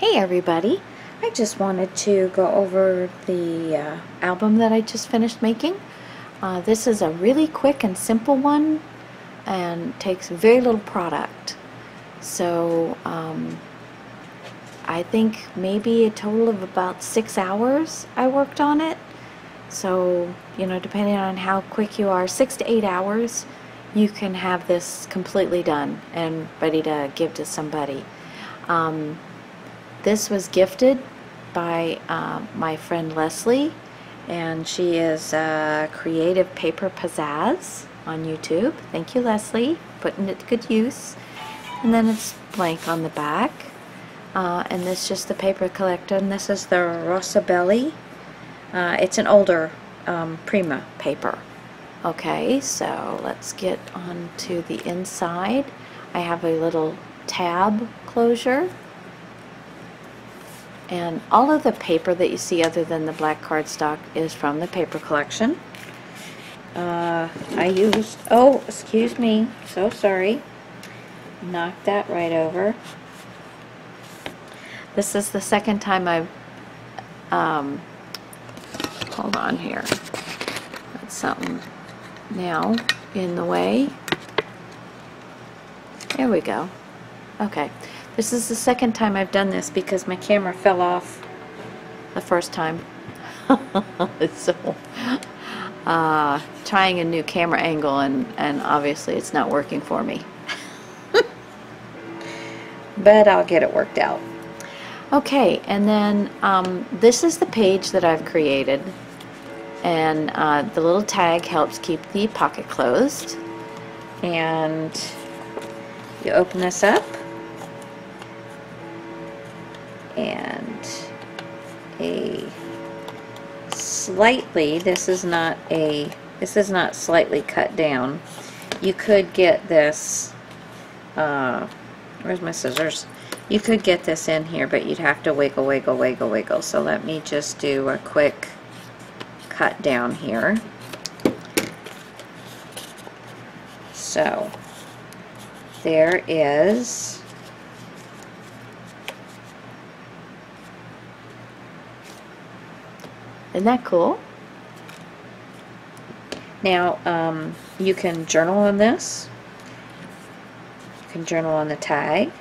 Hey everybody, I just wanted to go over the album that I just finished making. This is a really quick and simple one and takes very little product. So I think maybe a total of about 6 hours I worked on it. So, you know, depending on how quick you are, 6 to 8 hours, you can have this completely done and ready to give to somebody. This was gifted by my friend Leslie, and she is Creative Paper Pizzazz on YouTube. Thank you, Leslie, putting it to good use. And then it's blank on the back. And this is just the paper collector, and this is the Rossabelli. It's an older Prima paper. Okay, so let's get on to the inside. I have a little tab closure. And all of the paper that you see other than the black cardstock is from the paper collection. I used, oh, excuse me, so sorry. Knocked that right over. This is the second time I've, hold on here. That's something now in the way. There we go. Okay. This is the second time I've done this because my camera fell off the first time. So, trying a new camera angle and obviously it's not working for me. But I'll get it worked out. Okay, and then this is the page that I've created. And the little tag helps keep the pocket closed. And you open this up. And this is not slightly cut down. You could get this, where's my scissors? You could get this in here, but you'd have to wiggle. So let me just do a quick cut down here. So there is Isn't that cool? Now, you can journal on this. You can journal on the tag.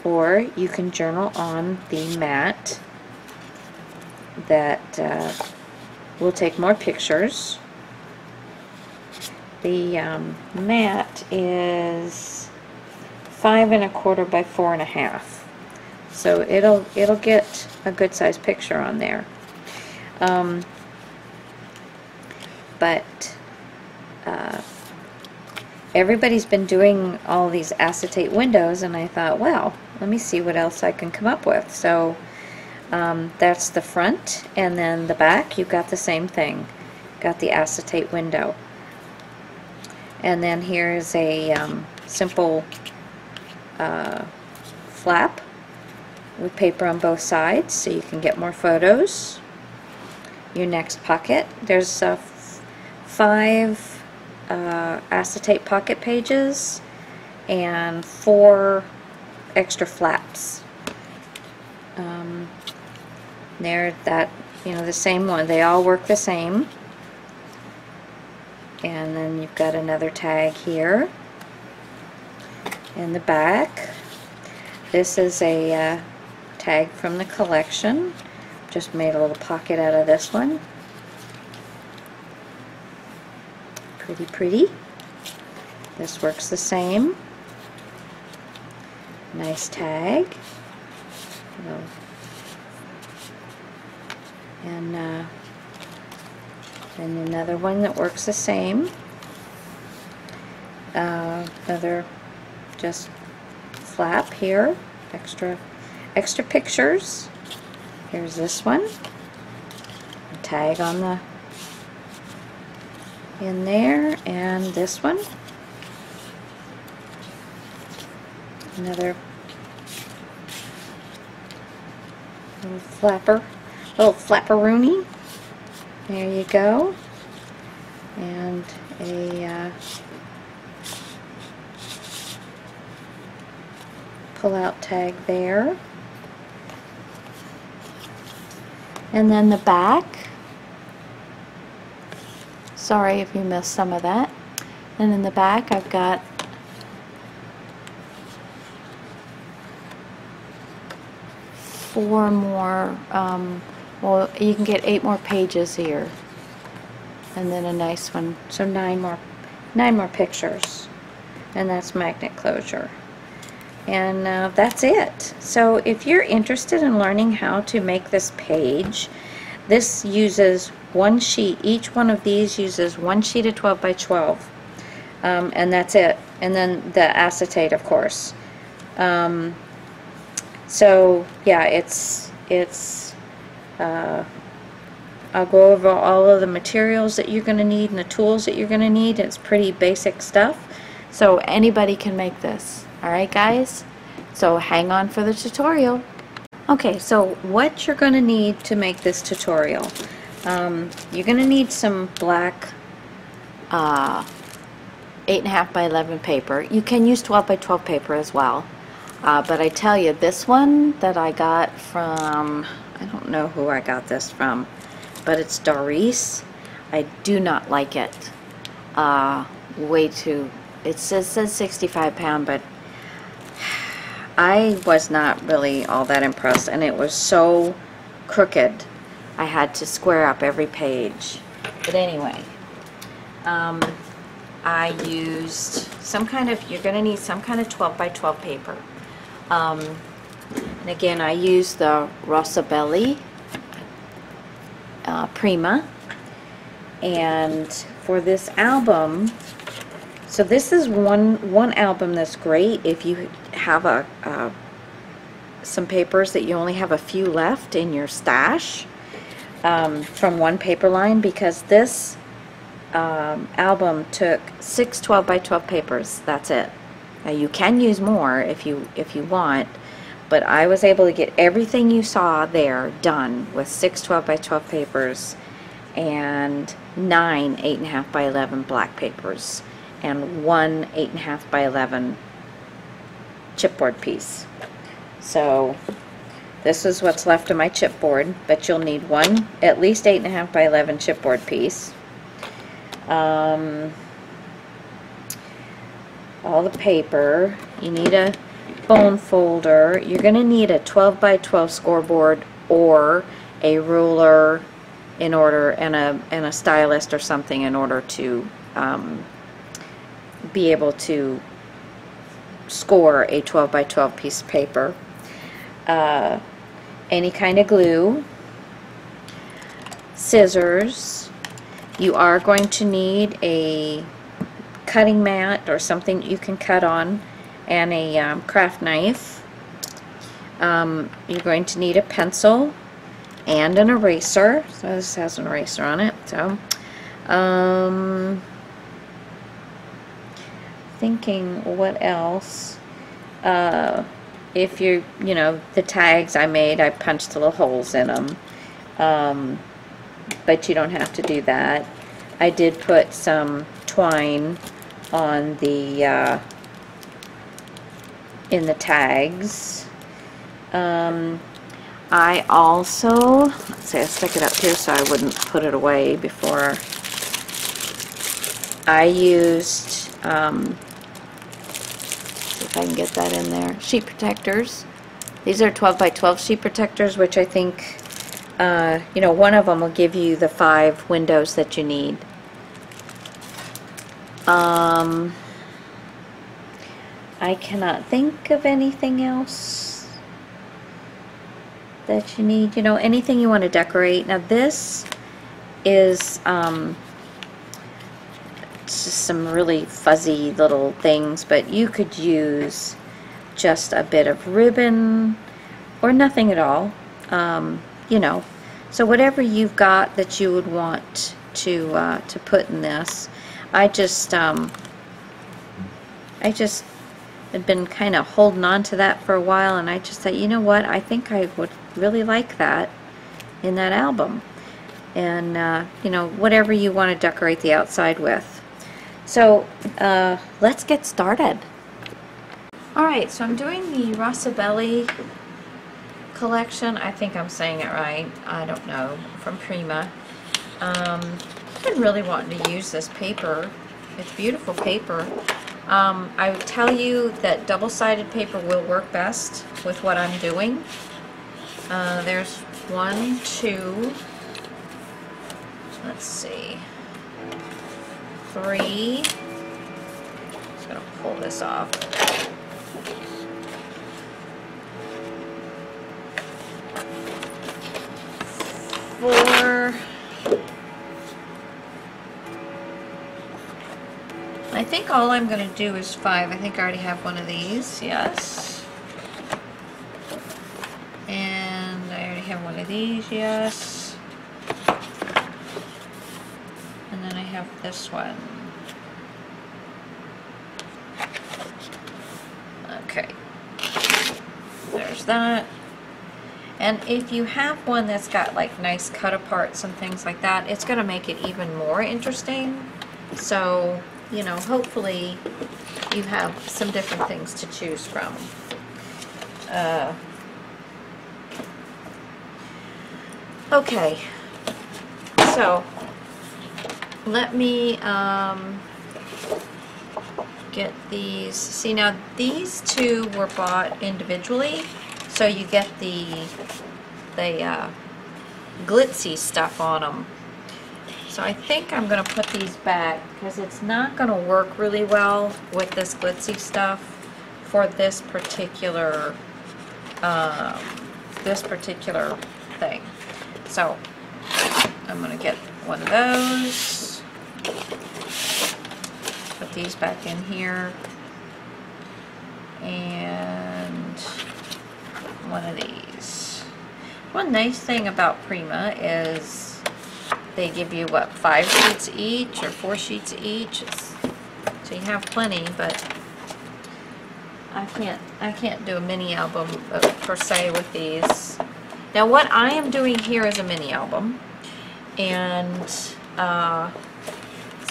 Or you can journal on the mat that will take more pictures. The mat is 5 1/4 by 4 1/2. So it'll get a good sized picture on there. But everybody's been doing all these acetate windows, and I thought, well, let me see what else I can come up with. So that's the front, and then the back you've got the same thing. Got the acetate window. And then here's a simple flap with paper on both sides so you can get more photos. Your next pocket, there's 5 acetate pocket pages and 4 extra flaps. They're the same one. They all work the same. And then you've got another tag here in the back. This is a tag from the collection. Just made a little pocket out of this one. Pretty. This works the same. Nice tag. And then another one that works the same. Another just flap here. Extra pictures. Here's this one. A tag on the in there, and this one. Another little flapperoonie. There you go. And a pull-out tag there. And then the back, sorry if you missed some of that. And in the back I've got four more, well, you can get 8 more pages here. And then a nice one, so nine more pictures. And that's magnet closure. And that's it. So if you're interested in learning how to make this page, this uses one sheet. Each one of these uses one sheet of 12 by 12. And that's it. And then the acetate, of course. So yeah, I'll go over all of the materials that you're going to need and the tools that you're going to need. It's pretty basic stuff. So anybody can make this. Alright guys, so hang on for the tutorial. Okay, so what you're going to need to make this tutorial. You're going to need some black 8.5 by 11 paper. You can use 12 by 12 paper as well. But I tell you, this one that I got from, I don't know who I got this from, but it's Doris. I do not like it. Way too, it says 65 pound, but I was not really all that impressed, and it was so crooked. I had to square up every page. But anyway, I used some kind of, you're going to need some kind of 12 by 12 paper. And again, I used the Rossabelli Prima. And for this album, so this is one album that's great if you have some papers that you only have a few left in your stash from one paper line, because this album took 6 12 by 12 papers. That's it. Now you can use more if you want, but I was able to get everything you saw there done with 6 12 by 12 papers and 9 8.5 by 11 black papers and 1 8.5 by 11 chipboard piece. So this is what's left of my chipboard, but you'll need one at least 8.5 by 11 chipboard piece. All the paper. You need a bone folder. You're going to need a 12 by 12 scoreboard or a ruler in order, and a stylus or something in order to be able to score a 12 by 12 piece of paper. Any kind of glue, scissors. You are going to need a cutting mat or something you can cut on, and a craft knife. You're going to need a pencil and an eraser. So this has an eraser on it. So thinking what else. If you know, the tags I made, I punched little holes in them, but you don't have to do that. I did put some twine on the in the tags. I also, let's see, I stuck it up here so I wouldn't put it away before. I used, see if I can get that in there, sheet protectors. These are 12 by 12 sheet protectors, which I think, you know, one of them will give you the 5 windows that you need. I cannot think of anything else that you need. You know, anything you want to decorate. Now this is just some really fuzzy little things, but you could use just a bit of ribbon or nothing at all. You know, so whatever you've got that you would want to put in this. I just had been kind of holding on to that for a while, and I just thought, you know what, I think I would really like that in that album. And you know, whatever you want to decorate the outside with. So let's get started. Alright, so I'm doing the Rossabelli collection. I think I'm saying it right. I don't know. From Prima. I've been really wanting to use this paper. It's beautiful paper. I would tell you that double-sided paper will work best with what I'm doing. There's 1, 2, let's see, 3. Just gonna pull this off. 4. I think all I'm going to do is 5. I think I already have one of these, yes. And I already have one of these, yes. And then I have this one. Okay. There's that. And if you have one that's got like nice cut aparts and things like that, it's going to make it even more interesting. So, you know, hopefully you have some different things to choose from. Okay, so let me get these. See, now these two were bought individually, so you get the glitzy stuff on them. So I think I'm going to put these back because it's not going to work really well with this glitzy stuff for this particular thing. So I'm going to get one of those, put these back in here, and one of these. One nice thing about Prima is they give you, what, 5 sheets each or 4 sheets each. So you have plenty, but I can't do a mini album per se with these. Now what I am doing here is a mini album, and so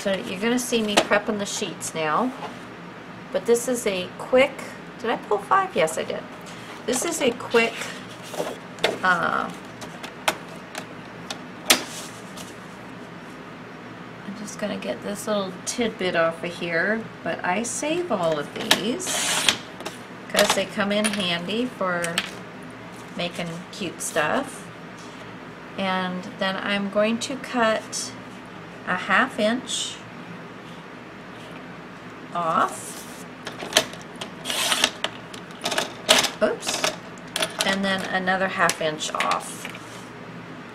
you're going to see me prepping the sheets now. But this is a quick, did I pull 5? Yes, I did. This is a quick I'm just going to get this little tidbit off of here, but I save all of these because they come in handy for making cute stuff. And then I'm going to cut a 1/2 inch off. Oops. And then another 1/2 inch off.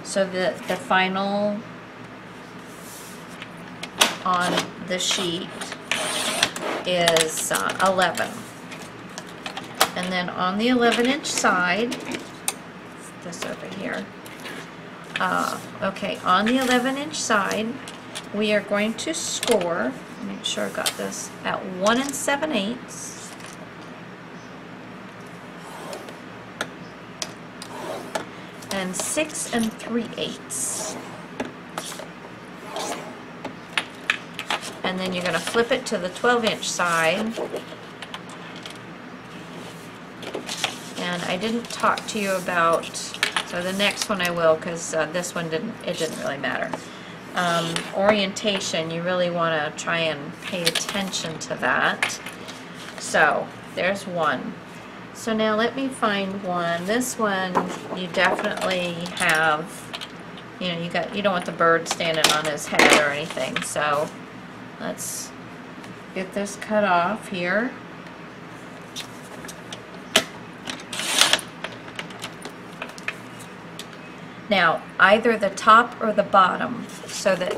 So the final on the sheet is 11. And then on the 11-inch side, this over here, okay, on the 11-inch side, we are going to score, make sure I got this, at 1 7/8. And 6 3/8. And then you're going to flip it to the 12-inch side. And I didn't talk to you about, so the next one I will, because this one didn't really matter. Orientation, you really want to try and pay attention to that. So there's one. So now let me find one. This one you definitely have, you know, you don't want the bird standing on his head or anything. So let's get this cut off here. Now, either the top or the bottom, so that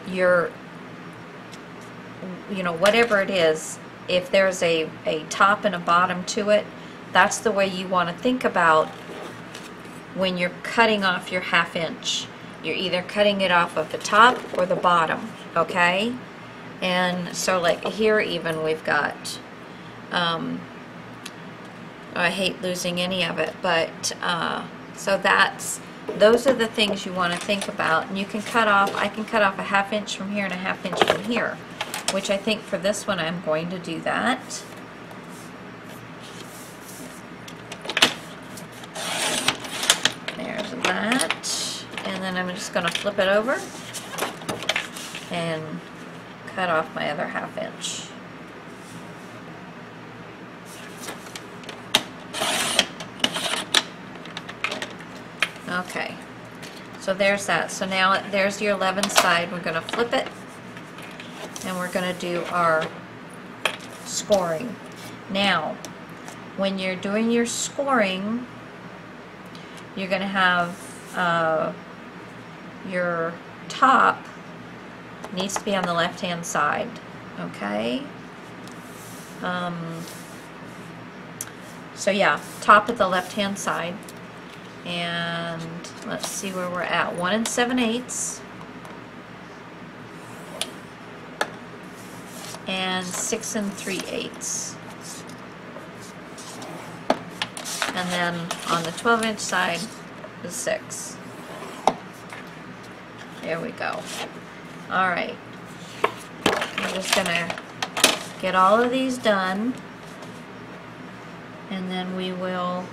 you're, you know, whatever it is, if there's a top and a bottom to it, that's the way you want to think about when you're cutting off your 1/2 inch. You're either cutting it off of the top or the bottom, okay? And so like here even we've got, I hate losing any of it, but so those are the things you want to think about. And you can cut off, I can cut off a 1/2 inch from here and a 1/2 inch from here, which I think for this one I'm going to do that. then I'm just going to flip it over and cut off my other 1/2 inch. Okay, so there's that. So now there's your 11 side. We're going to flip it and we're going to do our scoring. Now, when you're doing your scoring, you're going to have your top needs to be on the left hand side, okay? So yeah, top at the left hand side, and let's see where we're at. 1 7/8 and 6 3/8. And then on the 12-inch side is 6. There we go. All right. I'm just gonna get all of these done, and then we will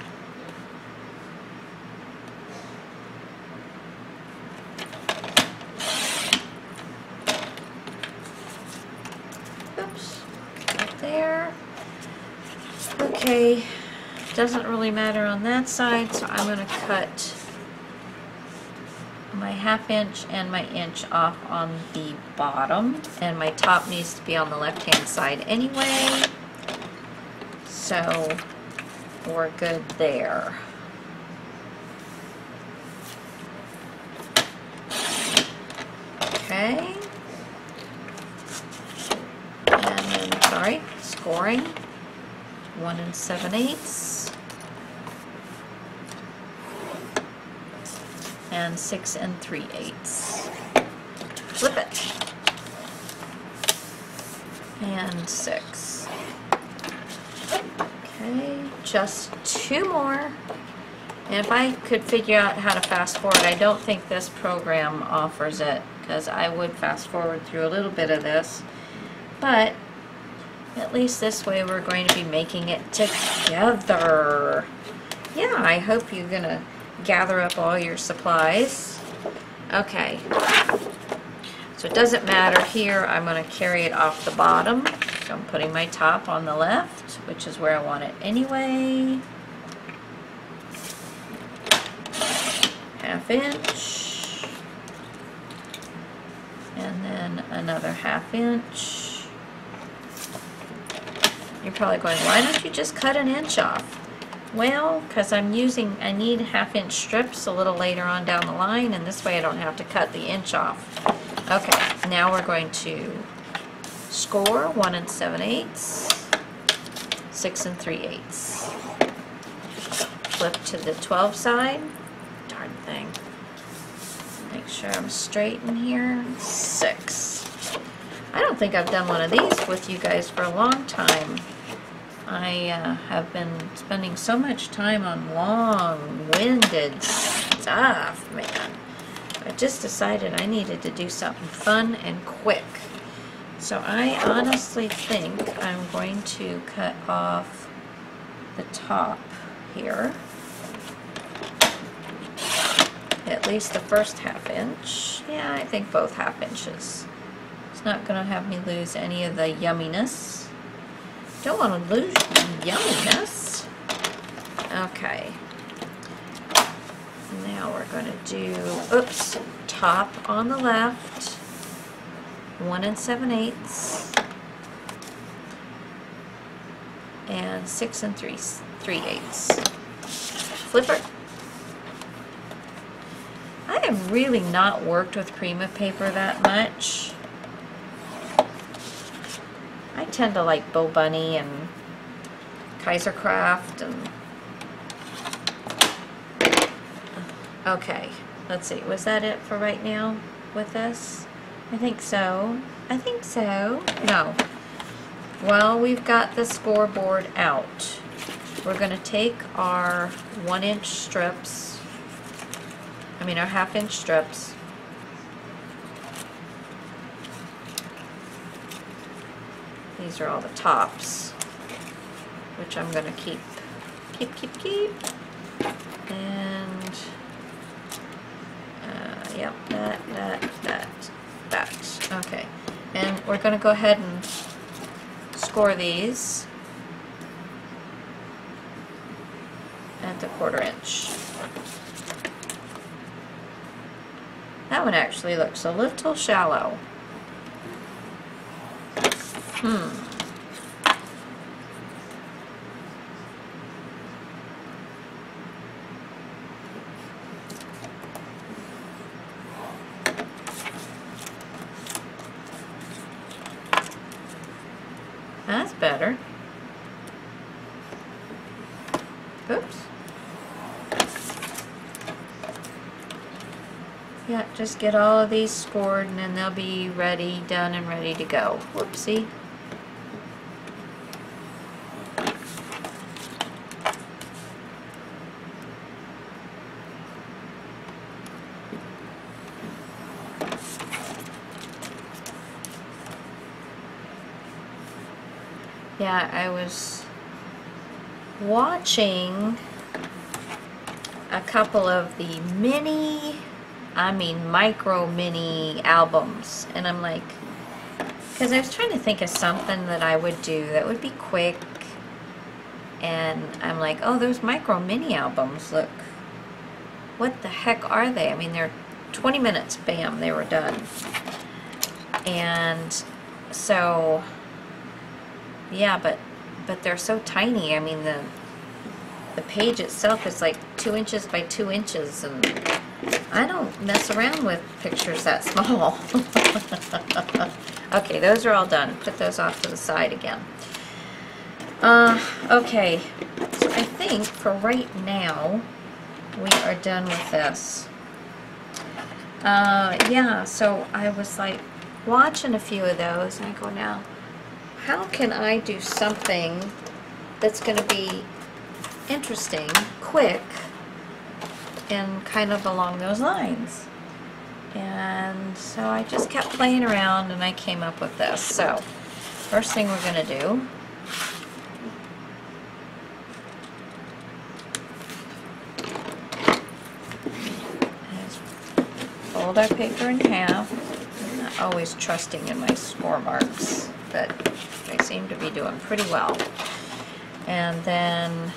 oops, right there. Okay. Doesn't really matter on that side, so I'm going to cut my 1/2 inch and my inch off on the bottom, and my top needs to be on the left hand side anyway, so we're good there. Okay, and then, sorry, scoring 1 7/8 and 6 3/8. Flip it. And 6. Okay, just 2 more. And if I could figure out how to fast forward, I don't think this program offers it, because I would fast forward through a little bit of this. But at least this way we're going to be making it together. Yeah, I hope you're going to gather up all your supplies. Okay, so it doesn't matter here. I'm going to carry it off the bottom. So I'm putting my top on the left, which is where I want it anyway. 1/2 inch. And then another 1/2 inch. You're probably going, why don't you just cut an inch off? Well, because I need 1/2 inch strips a little later on down the line, and this way I don't have to cut the inch off. Okay, now we're going to score 1 7/8, 6 3/8. Flip to the 12 side. Darn thing. Make sure I'm straight in here. 6. I don't think I've done one of these with you guys for a long time. I have been spending so much time on long-winded stuff, man. I just decided I needed to do something fun and quick. So I honestly think I'm going to cut off the top here. At least the first 1/2 inch. Yeah, I think both 1/2 inches. It's not going to have me lose any of the yumminess. Don't want to lose yumminess. Okay. Now we're going to do, oops, top on the left, 1 7/8, and 6 3/8. Flipper. I have really not worked with Prima paper that much. I tend to like Bo Bunny and Kaisercraft and okay, let's see, was that it for right now with this? I think so. I think so. No. Well, we've got the scoreboard out. We're going to take our 1 inch strips, our 1/2 inch strips, these are all the tops, which I'm going to keep, and Yep, that. Okay, and we're going to go ahead and score these at the 1/4 inch. That one actually looks a little shallow. That's better. Oops. Yeah, just get all of these scored and then they'll be ready, done and ready to go. Whoopsie. Yeah, I was watching a couple of the micro mini albums, and I'm like, because I was trying to think of something that I would do that would be quick, and I'm like, oh, those micro mini albums, look, what the heck are they? I mean, they're 20 minutes, bam, they were done. And so yeah, but they're so tiny. I mean, the page itself is like 2 inches by 2 inches, and I don't mess around with pictures that small. Okay, those are all done. Put those off to the side again. Okay, so I think for right now we are done with this. Yeah, so I was like watching a few of those, and I go, now, how can I do something that's going to be interesting, quick, and kind of along those lines? And so I just kept playing around and I came up with this. So, first thing we're going to do is fold our paper in half. I'm not always trusting in my score marks, but they seem to be doing pretty well. And then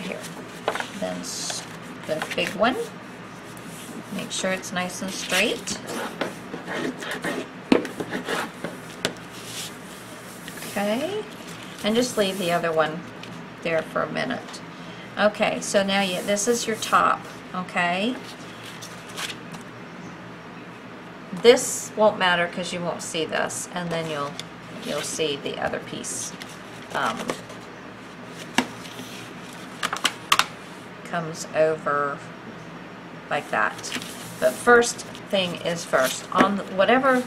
here, then the big one, make sure it's nice and straight. Okay, and just leave the other one there for a minute. Okay, so now this is your top. Okay, this won't matter because you won't see this, and then you'll see the other piece comes over like that. But first thing is first, on whatever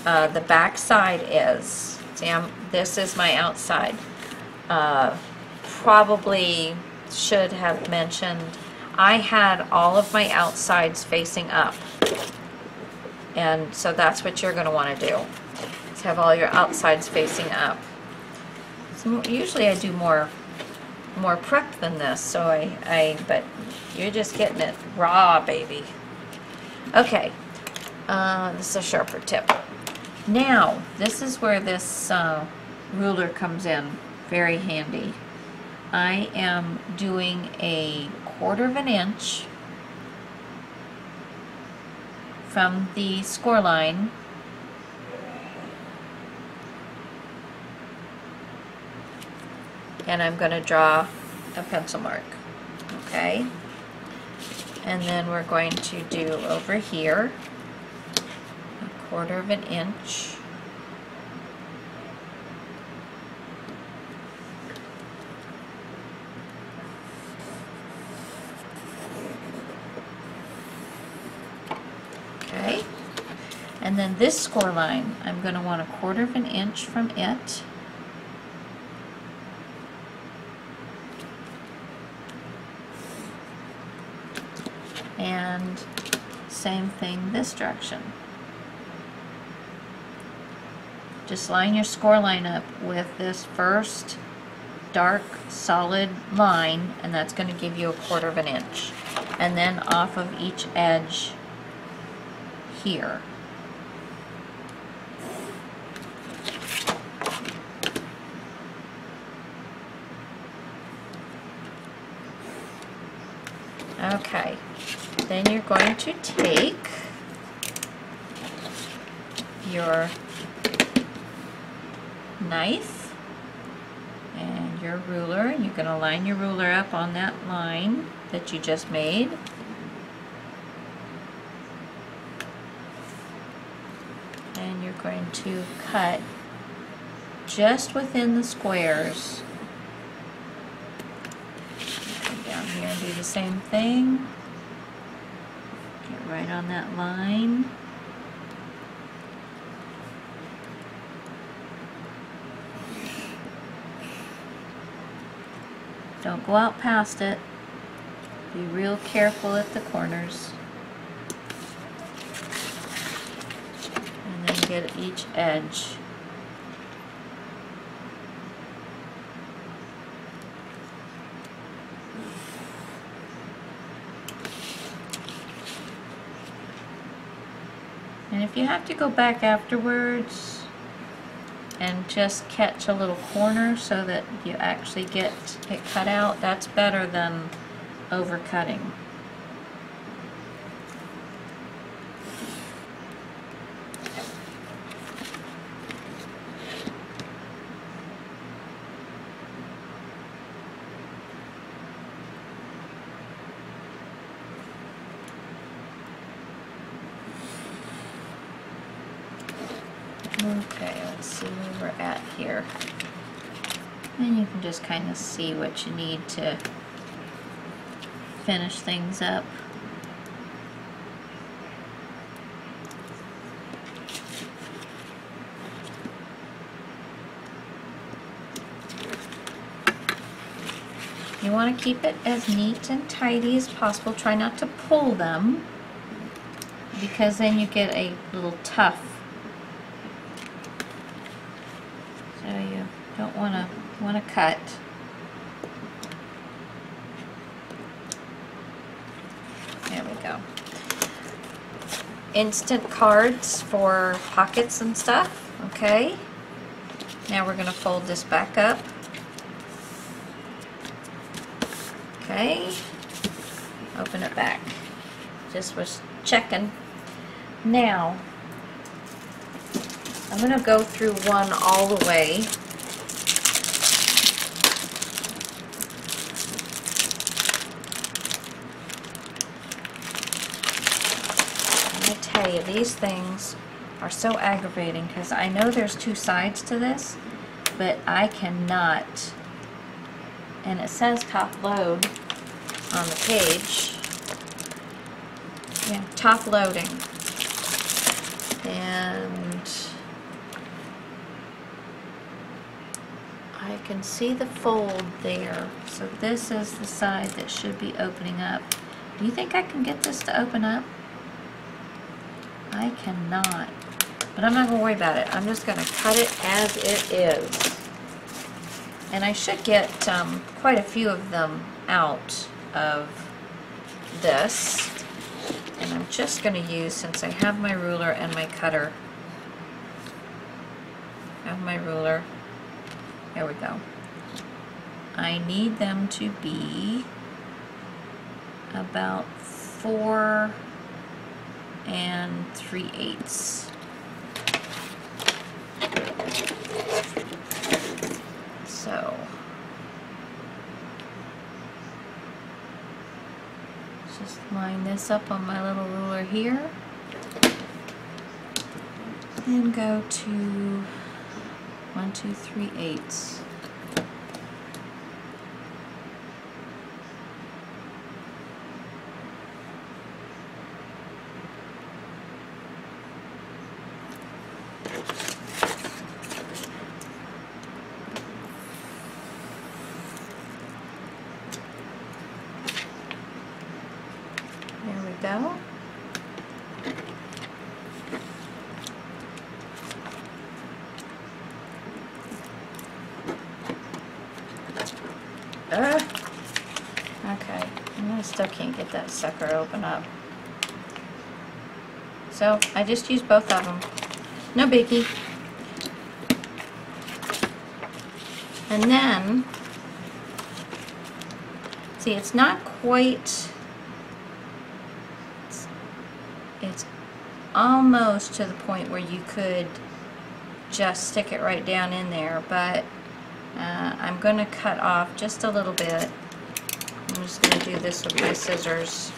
the back side is. See, this is my outside. Probably should have mentioned I had all of my outsides facing up. And so that's what you're going to want to do, is have all your outsides facing up. So usually I do more prep than this, so but you're just getting it raw, baby. Okay, this is a sharper tip. Now, this is where this ruler comes in, very handy. I am doing a 1/4 inch from the score line and I'm going to draw a pencil mark. Okay, and then we're going to do over here a 1/4 inch. Okay, and then this score line, I'm going to want a 1/4 inch from it. And same thing this direction. Just line your score line up with this first dark solid line, and that's going to give you a 1/4 inch. and then off of each edge here. Okay, then you're going to take your knife and your ruler, and you're going to line your ruler up on that line that you just made. And you're going to cut just within the squares. Come down here and do the same thing. Get right on that line. Don't go out past it. Be real careful at the corners. And then get each edge. And if you have to go back afterwards and just catch a little corner so that you actually get it cut out, that's better than overcutting. Okay, let's see where we're at here. And you can just kind of see what you need to finish things up. You want to keep it as neat and tidy as possible. Try not to pull them, because then you get a little tough. So you don't want to cut. There we go. Instant cards for pockets and stuff. Okay. Now we're going to fold this back up. Okay. Open it back. Just was checking. Now I'm going to go through one all the way. And I tell you, these things are so aggravating because I know there's two sides to this, but I cannot. And it says top load on the page. Yeah, top loading. And I can see the fold there. So this is the side that should be opening up. Do you think I can get this to open up? I cannot. But I'm not going to worry about it. I'm just going to cut it as it is. And I should get quite a few of them out of this. And I'm just going to use, since I have my ruler and my cutter, there we go. I need them to be about 4 3/8. So just line this up on my little ruler here and go to 1 2 3/8. There we go. Okay, I'm going to still can't get that sucker open up. So I just used both of them. No biggie. And then, see, it's not quite, it's almost to the point where you could just stick it right down in there, but I'm going to cut off just a little bit. I'm just going to do this with my scissors.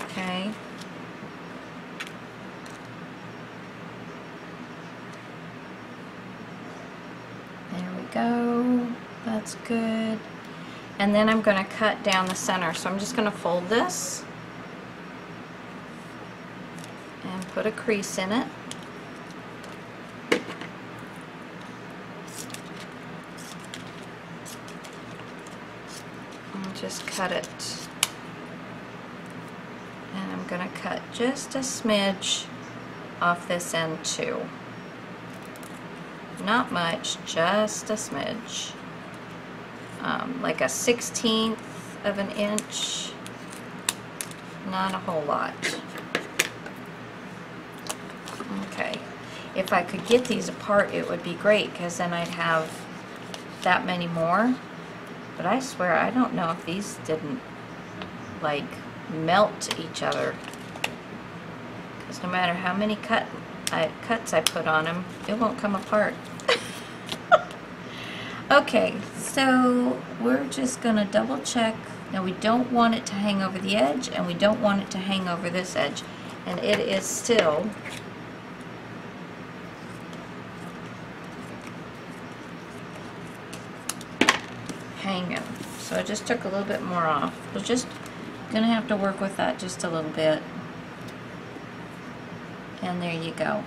Okay. There we go. That's good. And then I'm going to cut down the center. So I'm just going to fold this and put a crease in it. And just cut it. And I'm going to cut just a smidge off this end too. Not much, just a smidge. Like a 1/16 of an inch, not a whole lot. Okay, if I could get these apart it would be great, because then I'd have that many more, but I swear I don't know if these didn't like melt to each other, because no matter how many cuts I put on them, it won't come apart. Okay, so we're just going to double check. Now we don't want it to hang over the edge, and we don't want it to hang over this edge. And it is still hanging. So I just took a little bit more off. We're just going to have to work with that just a little bit. And there you go.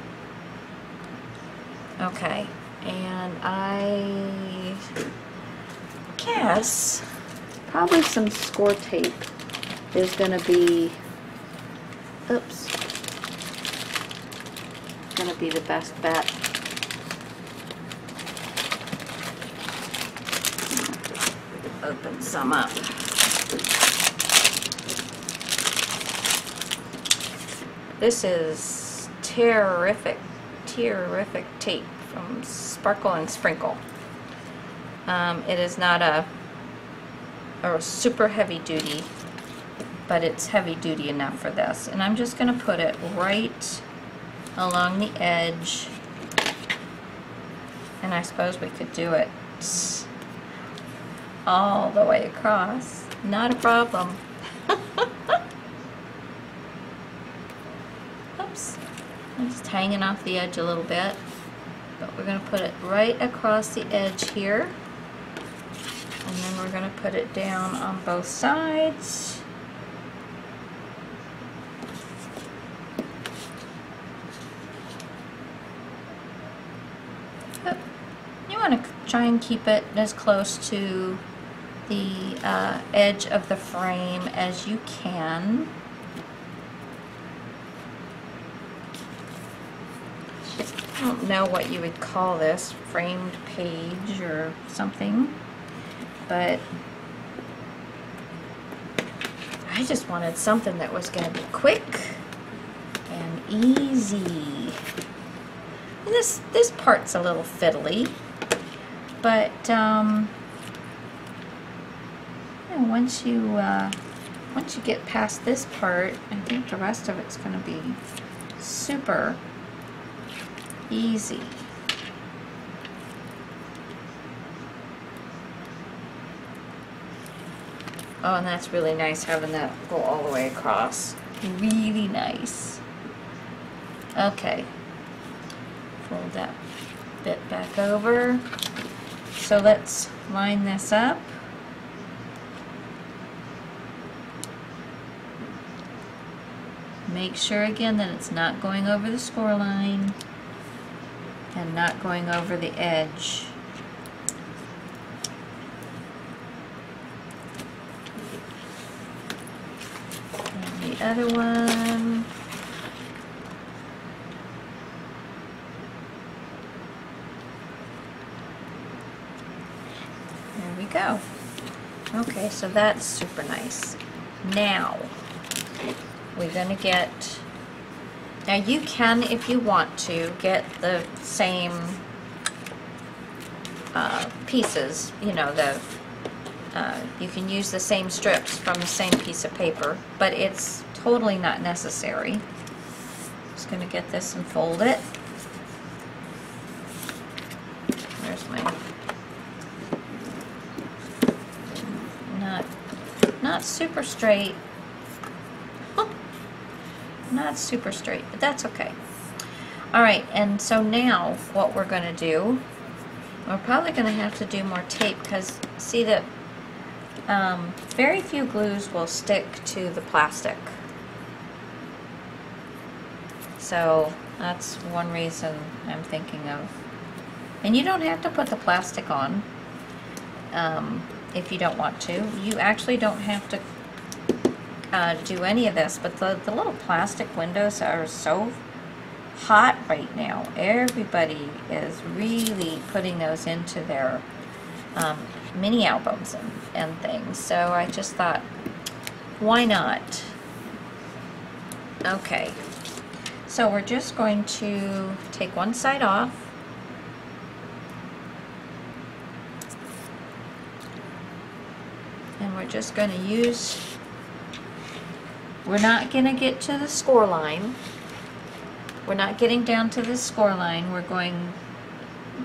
Okay. And I guess probably some score tape is going to be, oops, going to be the best bet. Open some up. This is terrific tape from Sparkle and Sprinkle. It is not a super heavy duty, but it's heavy duty enough for this. And I'm just going to put it right along the edge, and I suppose we could do it all the way across. Not a problem. Oops. I'm just hanging off the edge a little bit. But we're going to put it right across the edge here, and then we're going to put it down on both sides. But you want to try and keep it as close to the edge of the frame as you can. I don't know what you would call this, framed page or something, but I just wanted something that was going to be quick and easy. And this part's a little fiddly, but you know, once you get past this part, I think the rest of it's going to be super easy. Oh, and that's really nice having that go all the way across. Really nice. Okay. Fold that bit back over. So let's line this up. Make sure again that it's not going over the score line and not going over the edge. And the other one. Okay, so that's super nice. Now, we're gonna get, now you can, if you want to, get the same pieces, you know, you can use the same strips from the same piece of paper, but it's totally not necessary. Just gonna get this and fold it. There's my, not super straight. Not super straight, but that's okay. All right, and so now what we're gonna do, we're probably gonna have to do more tape because see that very few glues will stick to the plastic. So that's one reason I'm thinking of. And you don't have to put the plastic on if you don't want to. You actually don't have to do any of this, but the little plastic windows are so hot right now. Everybody is really putting those into their mini albums and things. So I just thought, why not? Okay, so we're just going to take one side off. And we're just going to use, we're not going to get to the score line. We're not getting down to the score line. We're going,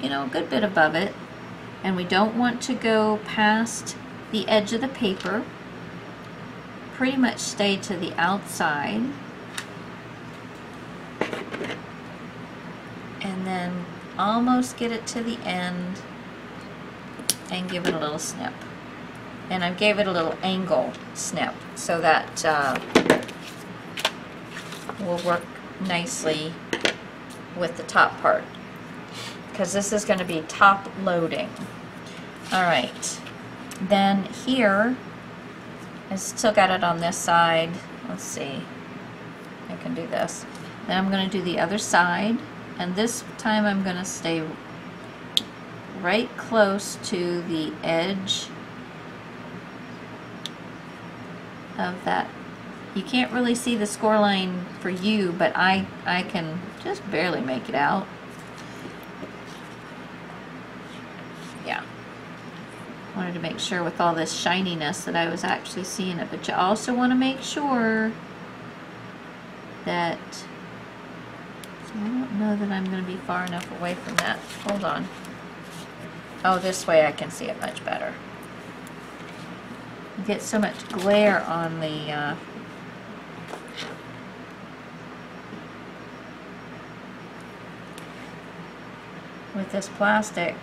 you know, a good bit above it. And we don't want to go past the edge of the paper. Pretty much stay to the outside. And then almost get it to the end and give it a little snip. And I gave it a little angle snip so that will work nicely with the top part, because this is going to be top loading. Alright, then here, I still got it on this side. Let's see, I can do this. Then I'm going to do the other side, and this time I'm going to stay right close to the edge of that. You can't really see the score line for you, but I can just barely make it out. Yeah. Wanted to make sure with all this shininess that I was actually seeing it, but you also want to make sure that, so I don't know that I'm going to be far enough away from that. Hold on. Oh, this way I can see it much better. You get so much glare on the with this plastic.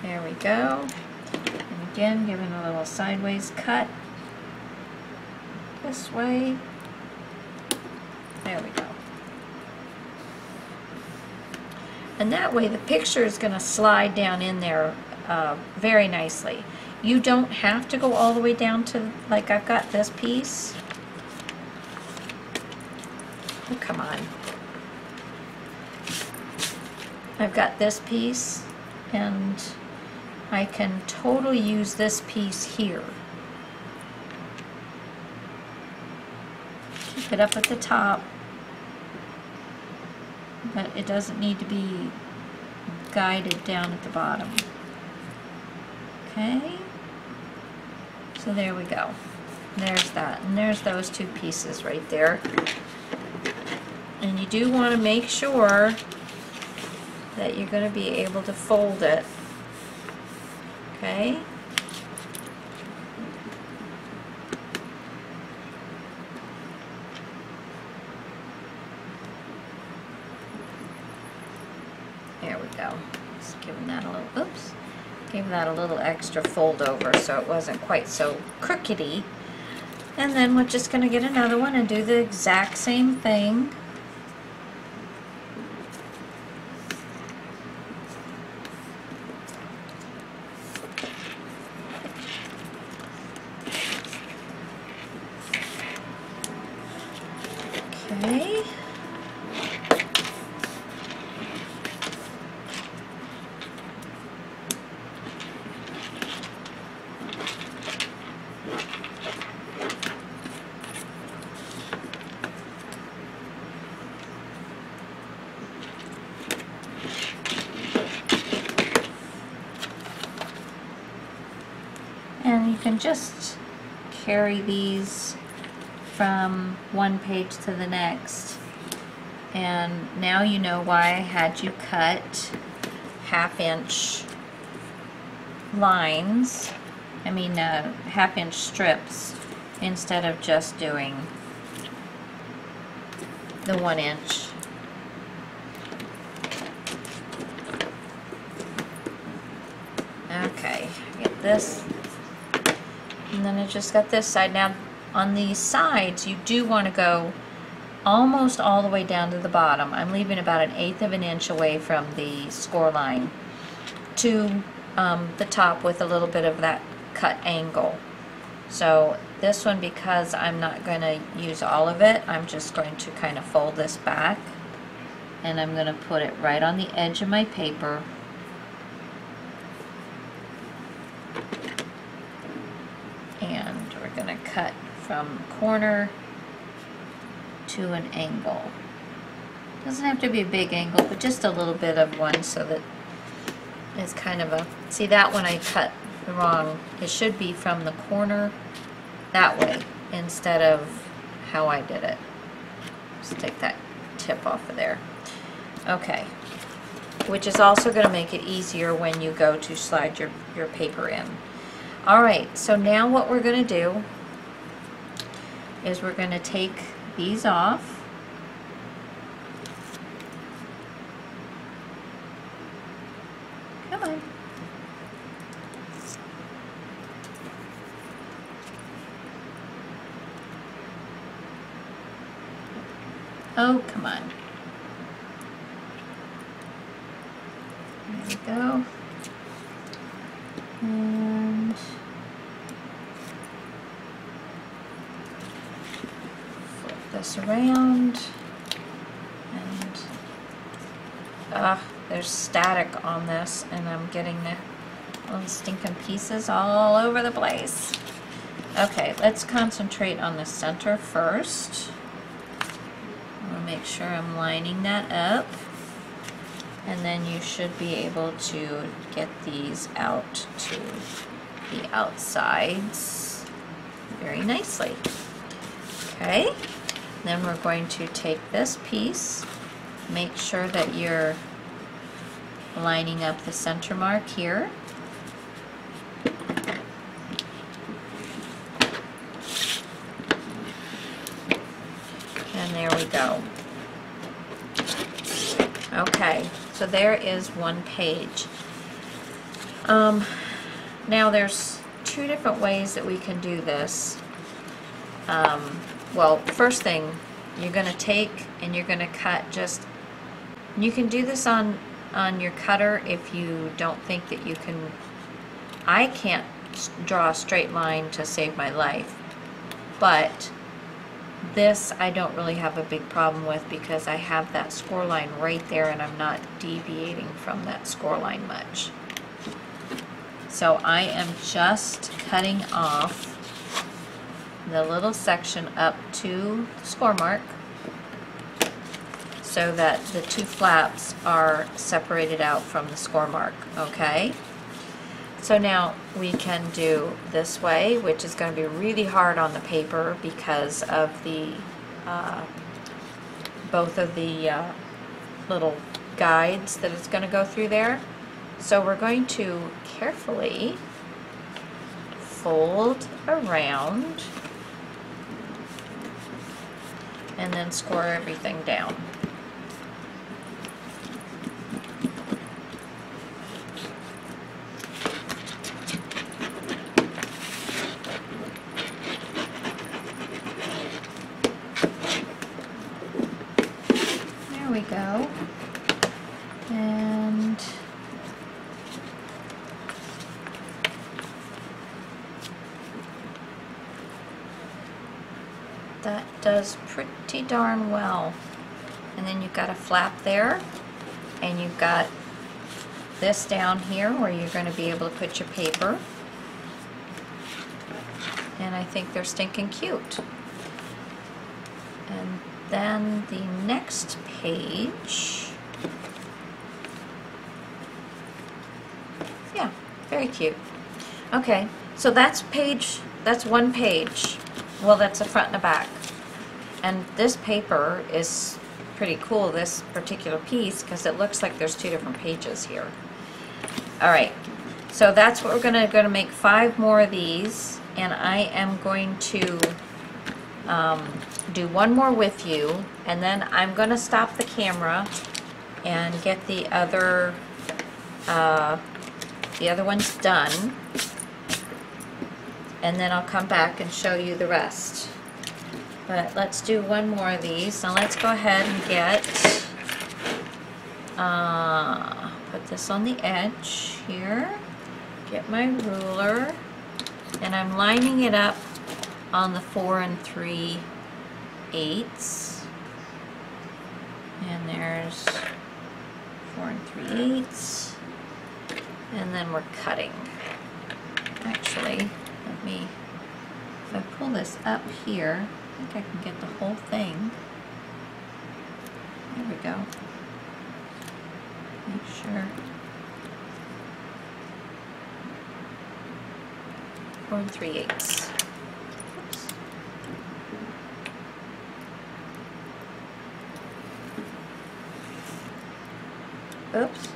There we go. And again, giving a little sideways cut this way. There we go. And that way the picture is going to slide down in there very nicely. You don't have to go all the way down to, like I've got this piece. Oh, come on. I've got this piece, and I can totally use this piece here. Keep it up at the top, but it doesn't need to be guided down at the bottom. Okay, so there we go. There's that, and there's those two pieces right there. And you do want to make sure that you're going to be able to fold it. Okay? There we go. Just giving that a little, oops, giving that a little extra fold over so it wasn't quite so crookedy. And then we're just going to get another one and do the exact same thing. Okay. just carry these from one page to the next. And now you know why I had you cut 1/2-inch lines, I mean 1/2-inch strips, instead of just doing the 1 inch. Okay, get this, and then I just got this side. Now on these sides you do want to go almost all the way down to the bottom. I'm leaving about 1/8 of an inch away from the score line to the top with a little bit of that cut angle. So this one, because I'm not going to use all of it, I'm just going to kind of fold this back, and I'm going to put it right on the edge of my paper. And we're going to cut from corner to an angle. Doesn't have to be a big angle, but just a little bit of one, so that it's kind of a, see that one I cut wrong. It should be from the corner that way instead of how I did it. Just take that tip off of there. Okay, which is also going to make it easier when you go to slide your paper in. Alright, so now what we're going to do is we're going to take these off. Come on. Oh, come on. There we go. And flip this around. And there's static on this, and I'm getting the little stinking pieces all over the place. Okay, let's concentrate on the center first. Make sure I'm lining that up, and then you should be able to get these out to the outsides very nicely. Okay, then we're going to take this piece, make sure that you're lining up the center mark here. And there we go. Okay, so there is one page. Now there's two different ways that we can do this. Well, first thing, you're going to take and you're going to cut just, you can do this on your cutter if you don't think that you can. I can't draw a straight line to save my life, but this I don't really have a big problem with because I have that score line right there and I'm not deviating from that score line much. So I am just cutting off the little section up to the score mark so that the two flaps are separated out from the score mark, okay? So now we can do this way, which is going to be really hard on the paper because of the both of the little guides that it's going to go through there. So we're going to carefully fold around and then score everything down. We go, and that does pretty darn well. And then you've got a flap there, and you've got this down here where you're going to be able to put your paper, and I think they're stinking cute. And then the next page, yeah, very cute. Okay, So that's one page. Well, that's the front and the back. And this paper is pretty cool, this particular piece, because it looks like there's 2 different pages here. All right, so that's what we're gonna make 5 more of these, and I am going to do one more with you, and then I'm gonna stop the camera and get the other ones done, and then I'll come back and show you the rest. But let's do one more of these. Now let's go ahead and get, put this on the edge here, get my ruler, and I'm lining it up on the 4 3/8. And there's 4 3/8. And then we're cutting. Actually, if I pull this up here, I think I can get the whole thing. There we go. Make sure. 4 3/8. Oops.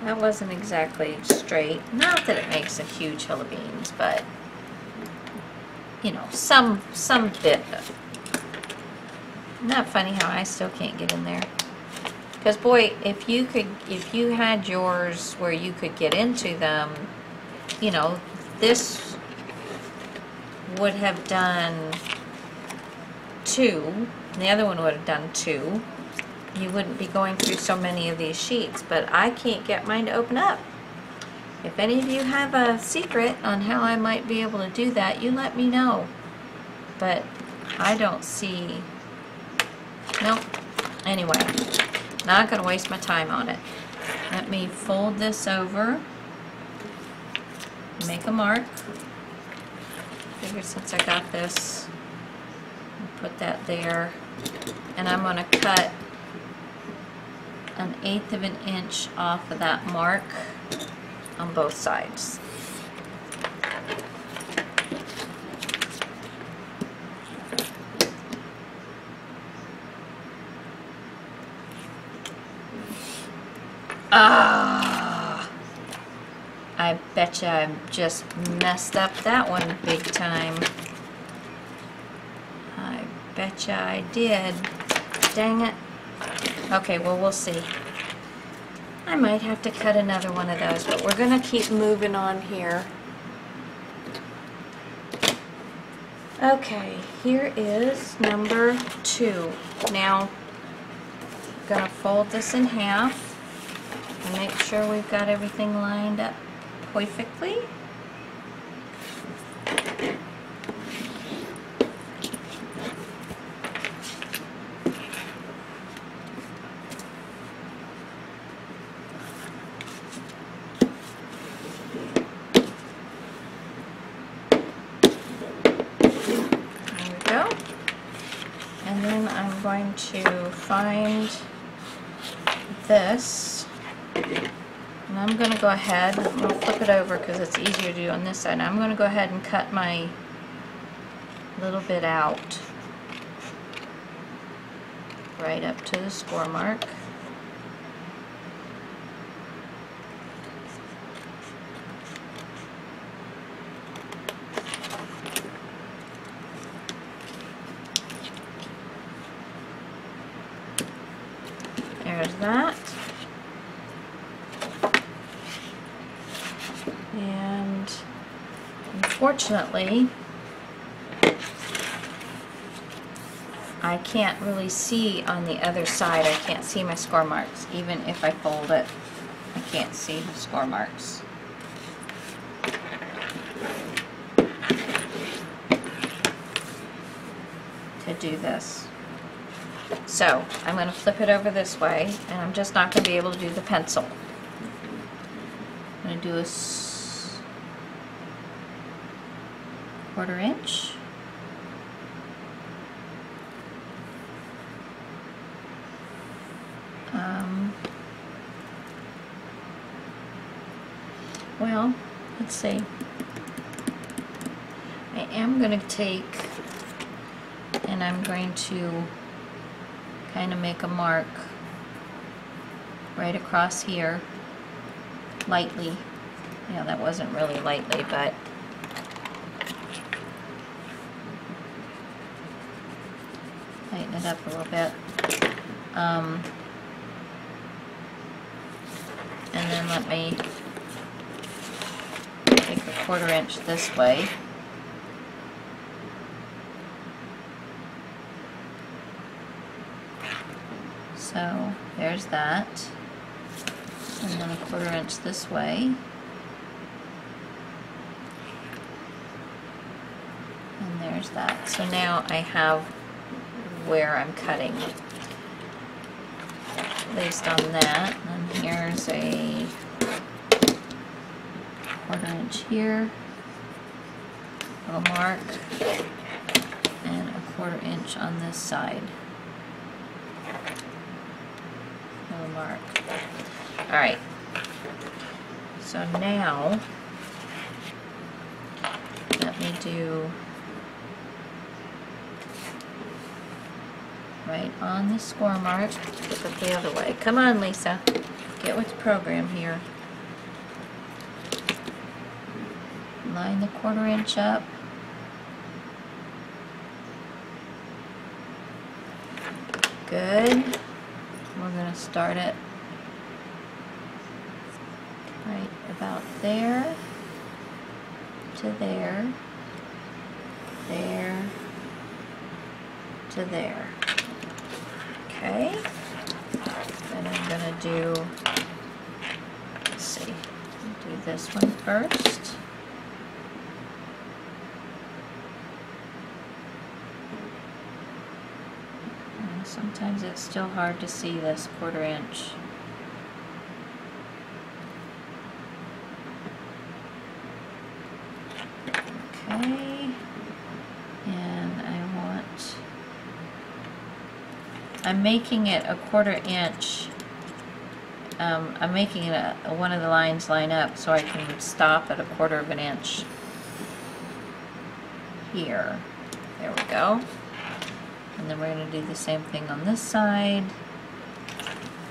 That wasn't exactly straight. Not that it makes a huge hill of beans, but you know, some bit of. Isn't that funny how I still can't get in there? Because boy, if you had yours where you could get into them, you know, this would have done 2, and the other one would have done 2. You wouldn't be going through so many of these sheets, but I can't get mine to open up. If any of you have a secret on how I might be able to do that, you let me know. But I don't see, nope. Anyway, not gonna waste my time on it. Let me fold this over, make a mark. Figure since I got this, I'll put that there, and I'm gonna cut 1/8 of an inch off of that mark on both sides. Ah! I betcha I just messed up that one big time. I betcha I did. Dang it. Okay, well, we'll see. I might have to cut another one of those, but we're going to keep moving on here. Okay, here is number 2. Now, I'm going to fold this in half and make sure we've got everything lined up perfectly. Going to find this, and I'm going to go ahead, I'm going to flip it over because it's easier to do on this side. Now I'm going to go ahead and cut my little bit out right up to the score mark. There's that. And unfortunately, I can't really see on the other side. I can't see my score marks. Even if I fold it, I can't see the score marks. To do this. So I'm going to flip it over this way, and I'm just not going to be able to do the pencil. I'm going to do a 1/4 inch. Well, let's see. am going to take and I'm going to kind of make a mark right across here, lightly. Yeah, that wasn't really lightly, but tighten it up a little bit. And then let me take a 1/4 inch this way. So there's that. And then a 1/4 inch this way. And there's that. So now I have where I'm cutting based on that. And here's a 1/4 inch here, little mark, and a 1/4 inch on this side, little mark. All right. So now let me do right on the score mark. Flip it the other way. Come on, Lisa. Get with the program here. Line the 1/4 inch up. Good. We're going to start it right about there to there, there to there. Okay. Then I'm going to do, let's see, do this one first. Sometimes it's still hard to see this 1/4 inch. Okay, and I'm making it a 1/4 inch. I'm making it one of the lines line up so I can stop at a 1/4 of an inch here. There we go. And then we're going to do the same thing on this side,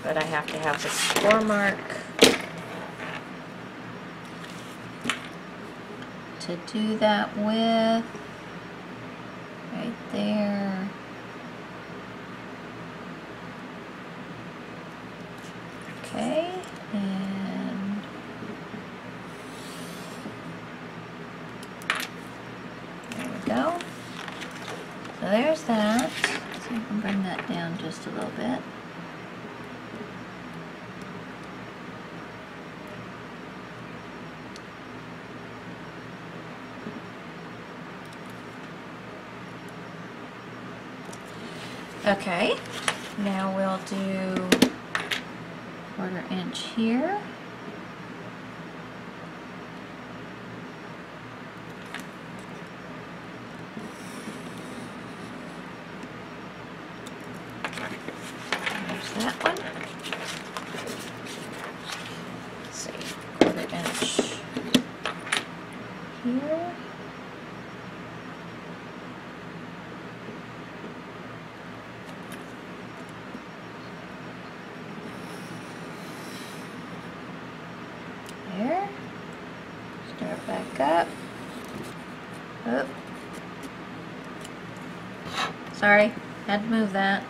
but I have to have the score mark to do that with, right there. Okay, and there we go. So there's that. So I can bring that down just a little bit. Okay, now we'll do 1/4 inch here. That one. Let's see, 1/4 inch here. There. Start back up. Oop. Sorry, had to move that.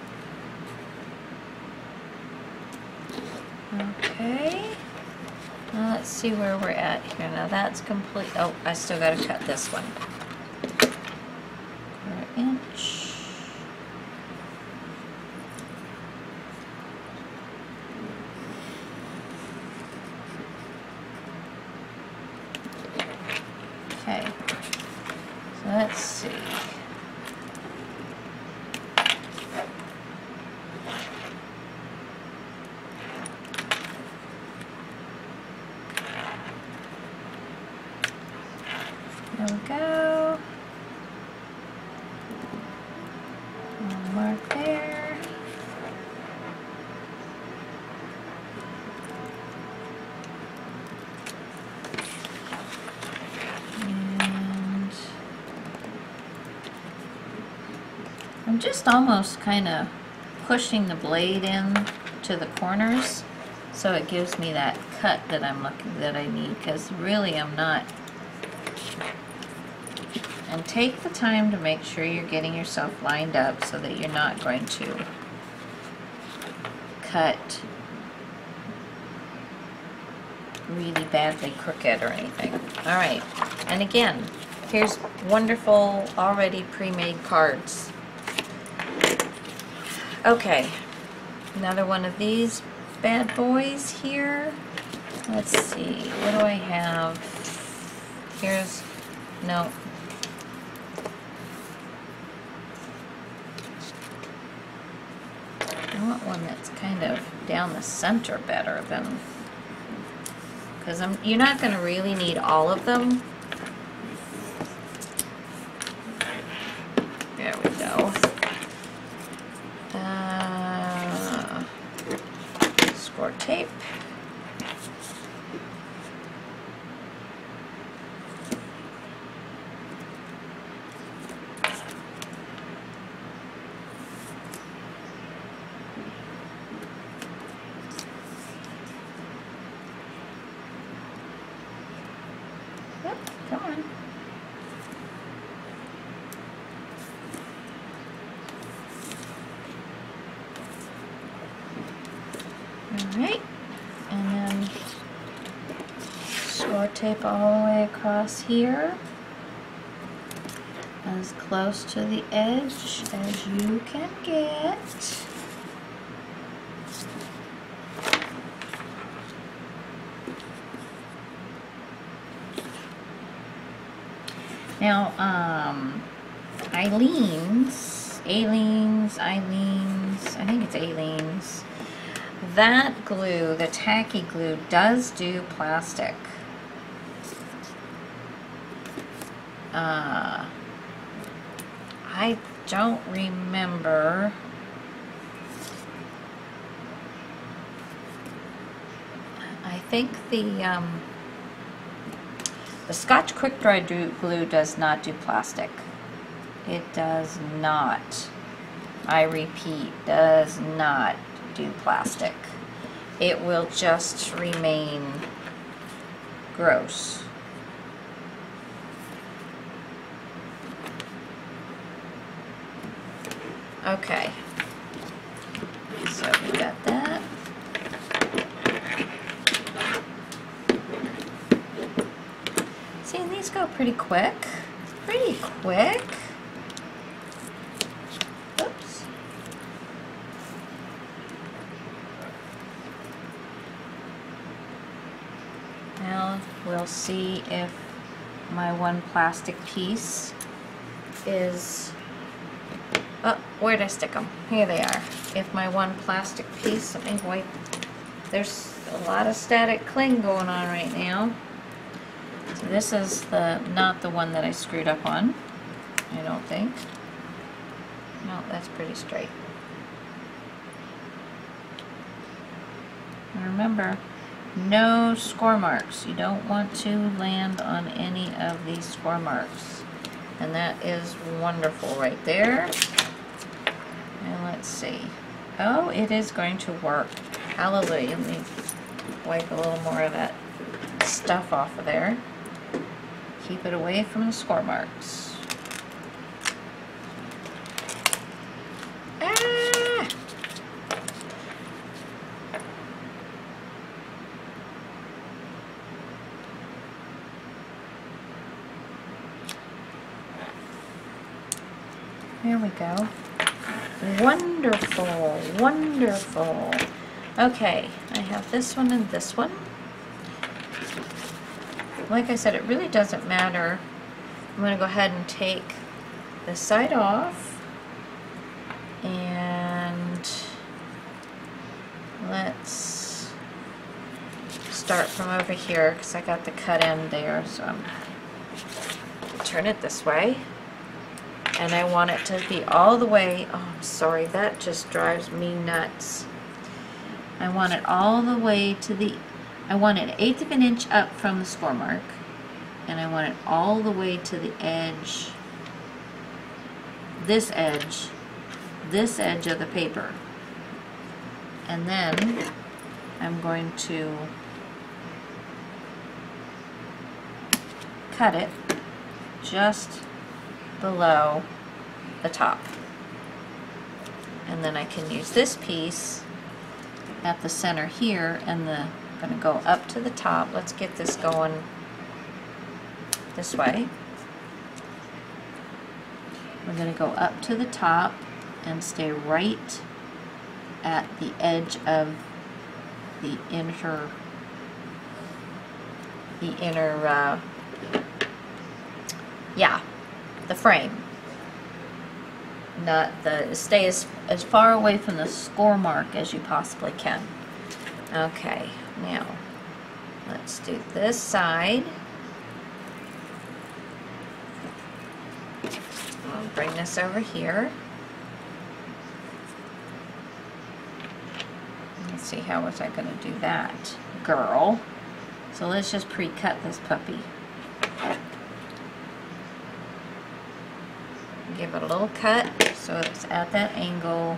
Okay, now let's see where we're at here. Now that's complete. Oh, I still got to cut this one. 1/4 inch. Okay, so let's see. There we go. One mark there. And I'm just almost kind of pushing the blade in to the corners so it gives me that cut that I need, because really I'm not. And take the time to make sure you're getting yourself lined up so that you're not going to cut really badly crooked or anything. Alright, and again, here's wonderful already pre-made cards. Okay, another one of these bad boys here. Let's see, what do I have? Here's, no. I want one that's kind of down the center better than, because you're not going to really need all of them. There we go. Score tape. Yep, come on. Alright, and then score tape all the way across here, as close to the edge as you can get. Now, Eileen's, I think it's Eileen's, that glue, the tacky glue, does do plastic. I don't remember. I think the Scotch Quick Dry glue does not do plastic. It does not. I repeat, does not do plastic. It will just remain gross. Okay, so we got that. See, and these go pretty quick. Pretty quick. Oops. Now we'll see if my one plastic piece is... Oh, where'd I stick them? Here they are. If my one plastic piece, let me wipe. There's a lot of static cling going on right now. So this is not the one that I screwed up on, I don't think. No, that's pretty straight. And remember, no score marks. You don't want to land on any of these score marks. And that is wonderful right there. And let's see. Oh, it is going to work. Hallelujah. Let me wipe a little more of that stuff off of there. Keep it away from the score marks. Ah! There we go. Wonderful, wonderful. Okay, I have this one and this one. Like I said, it really doesn't matter. I'm going to go ahead and take this side off, and let's start from over here because I got the cut end there, so I'm turn it this way. And I want it to be all the way, oh, I'm sorry, that just drives me nuts. I want it all the way to the, I want it 1/8 of an inch up from the score mark, and I want it all the way to the edge, this edge this edge of the paper. And then I'm going to cut it just below the top. And then I can use this piece at the center here, and I'm going to go up to the top. Let's get this going this way. We're going to go up to the top and stay right at the edge of the inner the frame. Stay as far away from the score mark as you possibly can. Okay, now let's do this side. I'll bring this over here. Let's see, how was I going to do that, girl? So let's just pre-cut this puppy. Give it a little cut so it's at that angle.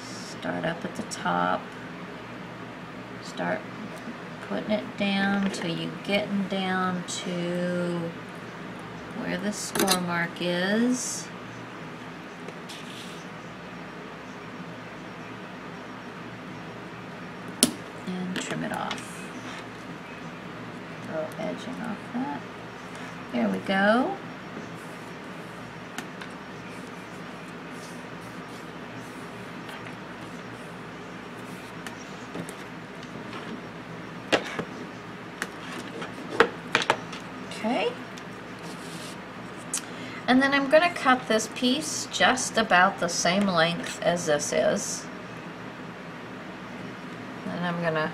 Start up at the top. Start putting it down till you're getting down to where the score mark is. And trim it off. A little edging off that. There we go. Okay, and then I'm going to cut this piece just about the same length as this is, and I'm going to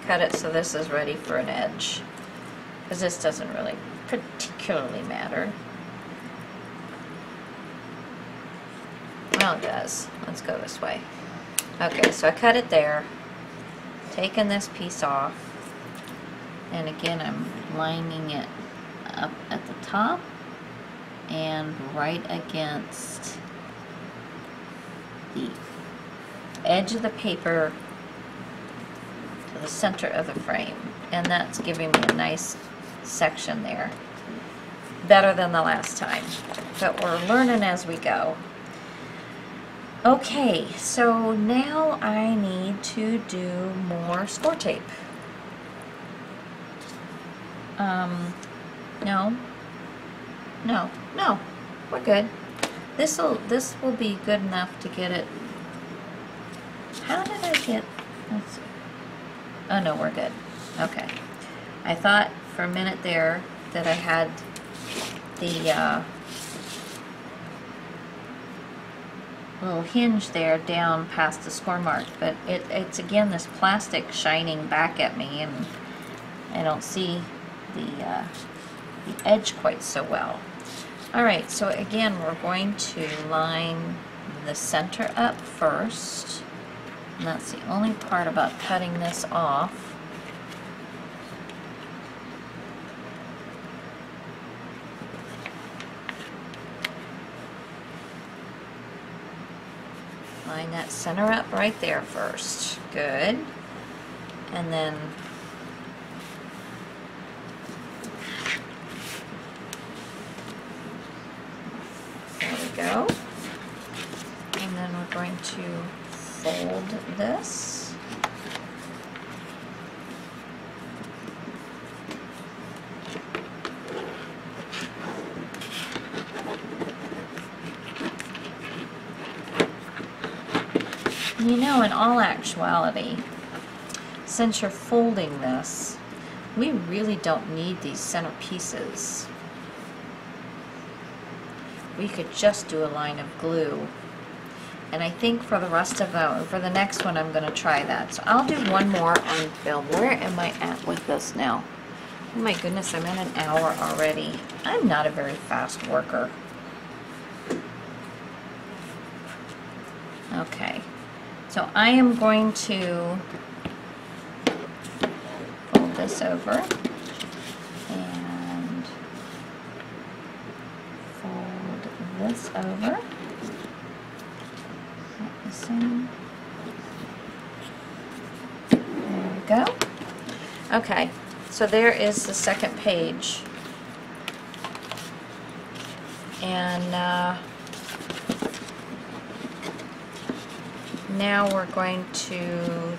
cut it so this is ready for an edge, because this doesn't really particularly matter. Well, it does. Let's go this way. Okay, so I cut it there, taking this piece off, and again I'm lining it up at the top and right against the edge of the paper to the center of the frame, and that's giving me a nice section there, better than the last time, but we're learning as we go. Okay, so now I need to do more score tape. No, we're good. This will be good enough to get it. How did I get, let's see. Oh no, we're good. Okay. I thought for a minute there that I had the little hinge there down past the score mark, but it's again this plastic shining back at me, and I don't see the edge quite so well. Alright, so again we're going to line the center up first, and that's the only part about cutting this off. Line that center up right there first. Good. And then there we go. And then we're going to fold this. You know, in all actuality, since you're folding this, we really don't need these center pieces. We could just do a line of glue. And I think for the rest of for the next one, I'm going to try that. So I'll do one more on film. Where am I at with this now? Oh my goodness, I'm at an hour already. I'm not a very fast worker. Okay. So I am going to fold this over and fold this over. same. There we go. Okay, so there is the second page. And now we're going to,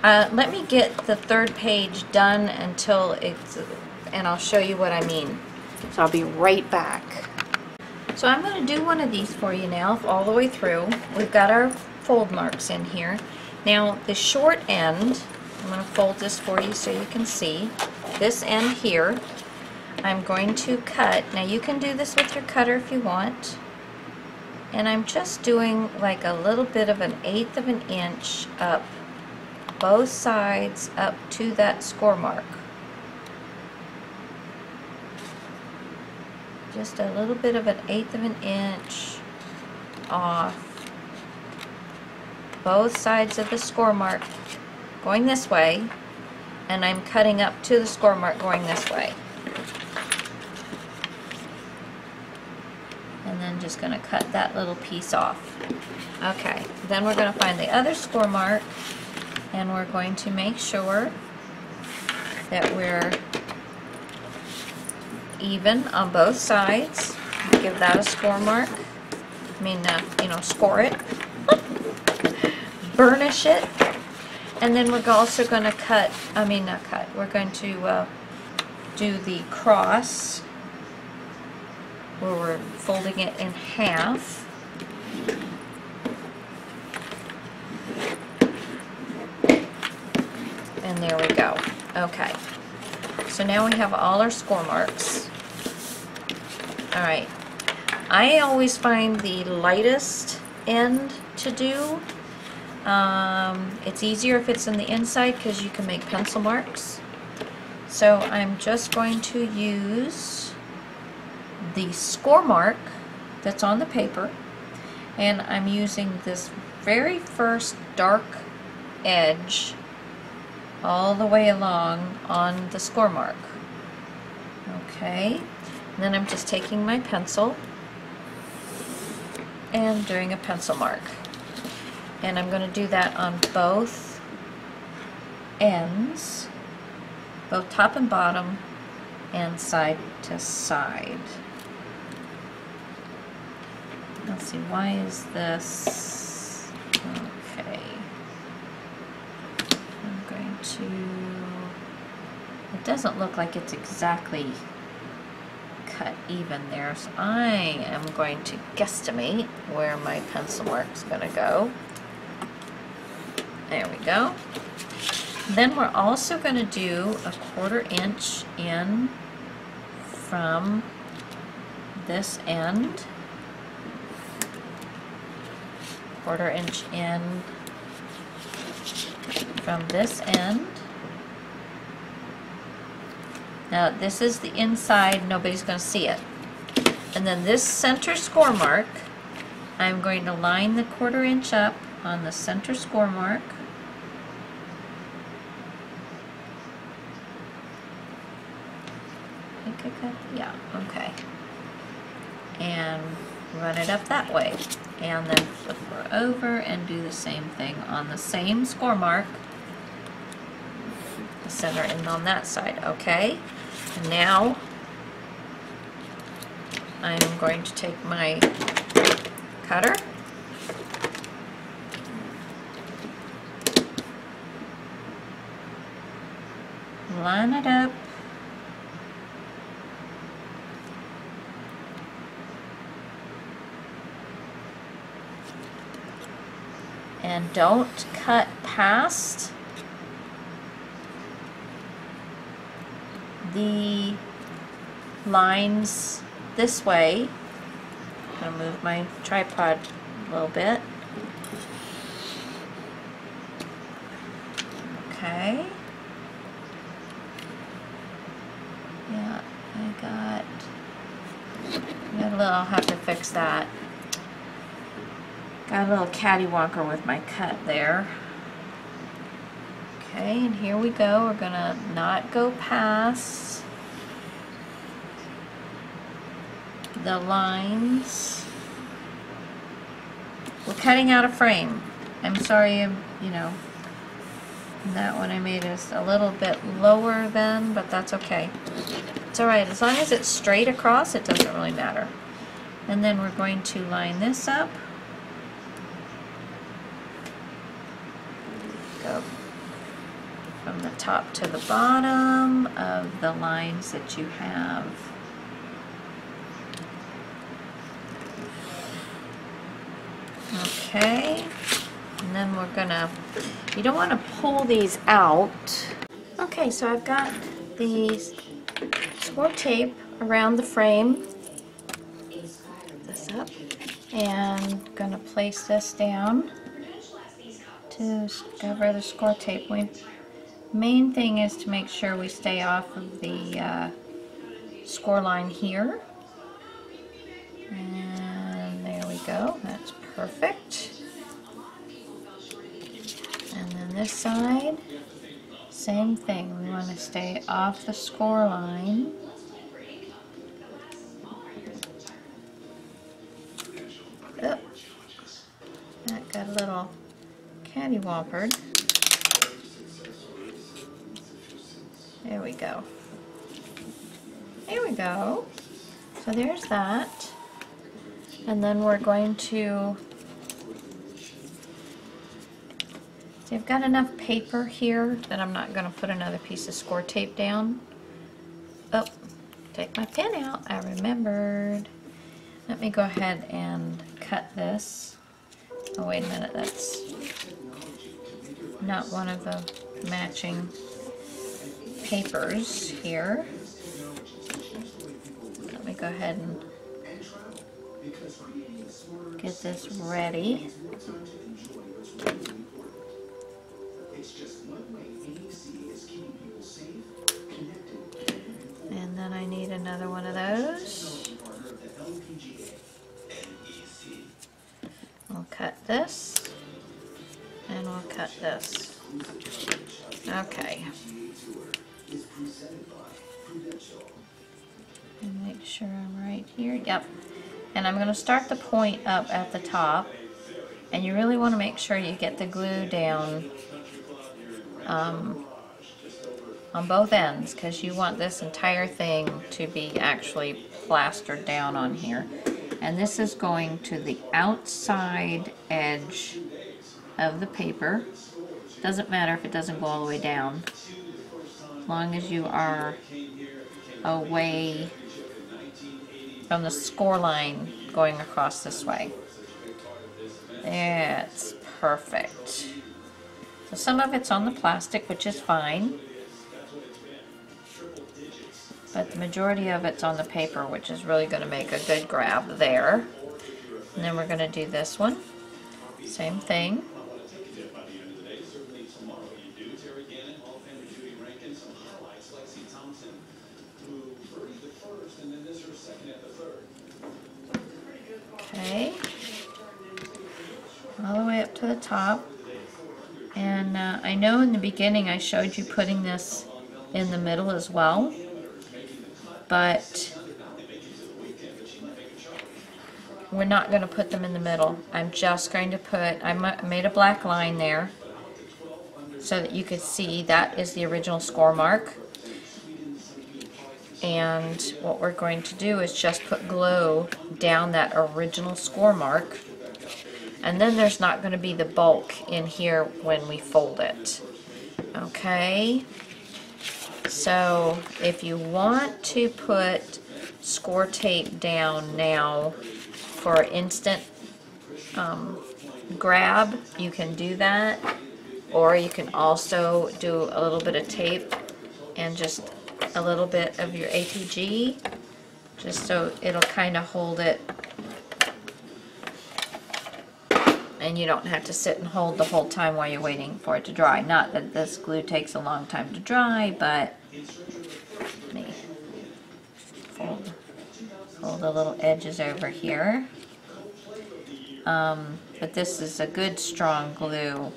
let me get the third page done until it's, and I'll show you what I mean. So I'll be right back. So I'm going to do one of these for you now, all the way through. We've got our fold marks in here. Now the short end, I'm going to fold this for you so you can see. This end here, I'm going to cut. Now you can do this with your cutter if you want. And I'm just doing like a little bit of 1/8 of an inch up both sides up to that score mark. Just a little bit of 1/8 of an inch off both sides of the score mark going this way, and I'm cutting up to the score mark going this way. And then just going to cut that little piece off. Okay, then we're going to find the other score mark, and we're going to make sure that we're even on both sides. Give that a score mark. I mean, you know, score it. Burnish it. And then we're also going to cut, we're going to do the cross where we're folding it in half. And there we go. Okay. So now we have all our score marks. Alright. I always find the lightest end to do. It's easier if it's in the inside because you can make pencil marks. So I'm just going to use the score mark that's on the paper, and I'm using this very first dark edge all the way along on the score mark. Okay, and then I'm just taking my pencil and doing a pencil mark. And I'm going to do that on both ends, both top and bottom, and side to side. Let's see, why is this? Okay. I'm going to, it doesn't look like it's exactly cut even there, so I am going to guesstimate where my pencil mark's going to go. There we go. Then we're also going to do a 1/4 inch in from this end. 1/4 inch in from this end. Now this is the inside, nobody's going to see it. And then this center score mark, I'm going to line the 1/4 inch up on the center score mark. I think I cut, yeah, okay. And run it up that way. And then flip her over and do the same thing on the same score mark. The center end on that side, okay? And now I'm going to take my cutter line it up, and don't cut past the lines this way. I'm going to move my tripod a little bit. Okay. Yeah, I got a little, I'll have to fix that. Got a little cattywonker with my cut there. Okay, and here we go. We're gonna not go past the lines. We're cutting out a frame. I'm sorry, you know, that one I made is a little bit lower than, but that's okay. It's alright, as long as it's straight across, it doesn't really matter. And then we're going to line this up. Go from the top to the bottom of the lines that you have. Okay, and then we're gonna, you don't want to pull these out. Okay, so I've got the score tape around the frame. This up, and gonna place this down to cover the score tape. Main thing is to make sure we stay off of the score line here. And there we go, that's perfect. And then this side, same thing, we want to stay off the score line. Oh, that got a little catty-wampered. There we go. There we go. So there's that. And then we're going to, see, I've got enough paper here that I'm not going to put another piece of score tape down. Oh, take my pen out. I remembered. Let me go ahead and cut this. Oh, wait a minute. That's not one of the matching papers here. Let me go ahead and get this ready. And then I need another one of those. We'll cut this, and we'll cut this. Okay. And make sure I'm right here. Yep. And I'm going to start the point up at the top, and you really want to make sure you get the glue down on both ends, because you want this entire thing to be actually plastered down on here. And this is going to the outside edge of the paper. Doesn't matter if it doesn't go all the way down, as long as you are away from the score line going across this way. That's perfect. So some of it's on the plastic, which is fine, but the majority of it's on the paper, which is really going to make a good grab there. And then we're going to do this one. Same thing. Okay, all the way up to the top. And I know in the beginning I showed you putting this in the middle as well, but we're not going to put them in the middle. I'm just going to put, I made a black line there so that you could see that is the original score mark. And what we're going to do is just put glue down that original score mark, and then there's not going to be the bulk in here when we fold it. Okay, so if you want to put score tape down now for instant grab, you can do that, or you can also do a little bit of tape and just a little bit of your ATG, just so it'll kind of hold it and you don't have to sit and hold the whole time while you're waiting for it to dry. Not that this glue takes a long time to dry, but let me fold the little edges over here. But this is a good strong glue.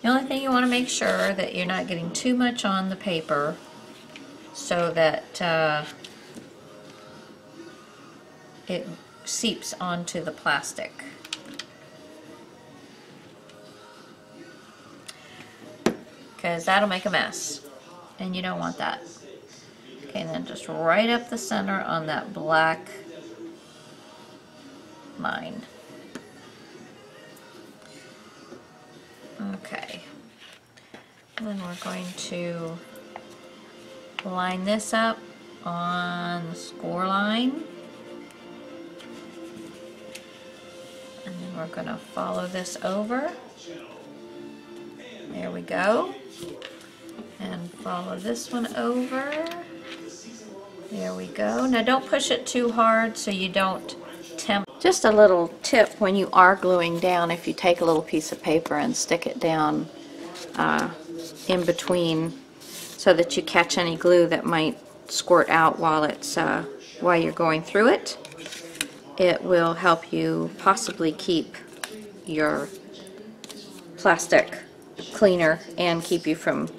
The only thing you want to make sure that you're not getting too much on the paper so that it seeps onto the plastic. because that'll make a mess, and you don't want that. Okay, and then just right up the center on that black line. Okay, and then we're going to line this up on the score line. And then we're going to follow this over. There we go. And follow this one over. There we go. Now don't push it too hard so you don't tempt. Just a little tip when you are gluing down, if you take a little piece of paper and stick it down in between so that you catch any glue that might squirt out while it's while you're going through it. It will help you possibly keep your plastic cleaner and keep you from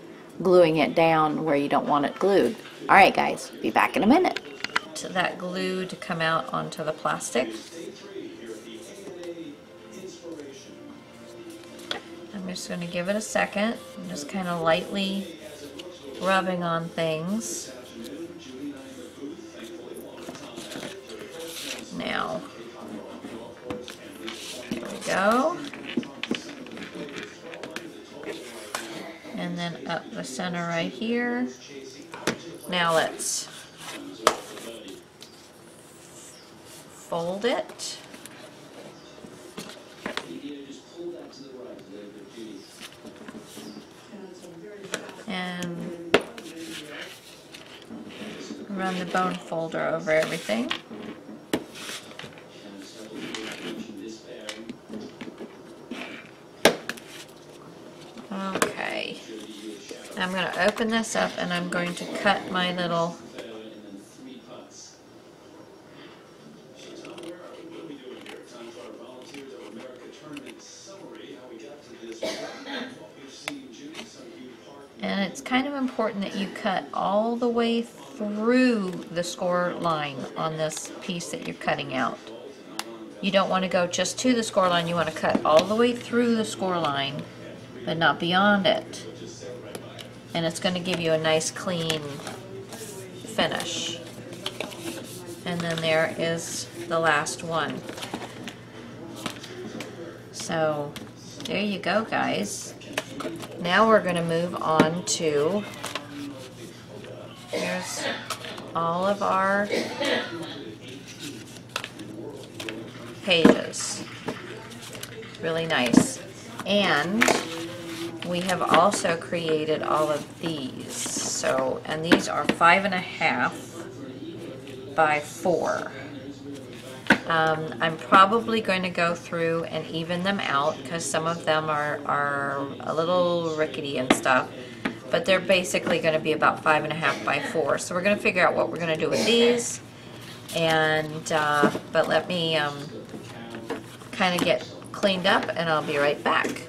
gluing it down where you don't want it glued. Alright guys, be back in a minute. To that glue to come out onto the plastic. I'm just going to give it a second. I'm just kind of lightly rubbing on things. Now, there we go. And then up the center right here. Now let's fold it. And run the bone folder over everything. Okay, I'm going to open this up and I'm going to cut my little and it's kind of important that you cut all the way through the score line on this piece that you're cutting out. You don't want to go just to the score line, you want to cut all the way through the score line, but not beyond it. And it's going to give you a nice clean finish. And then there is the last one. So there you go guys. Now we're going to move on to, here's all of our pages. Really nice. And we have also created all of these. So, and these are 5.5 by 4. I'm probably going to go through and even them out because some of them are a little rickety and stuff, but they're basically going to be about 5.5 by 4. So we're going to figure out what we're going to do with these, and but let me kind of get cleaned up and I'll be right back.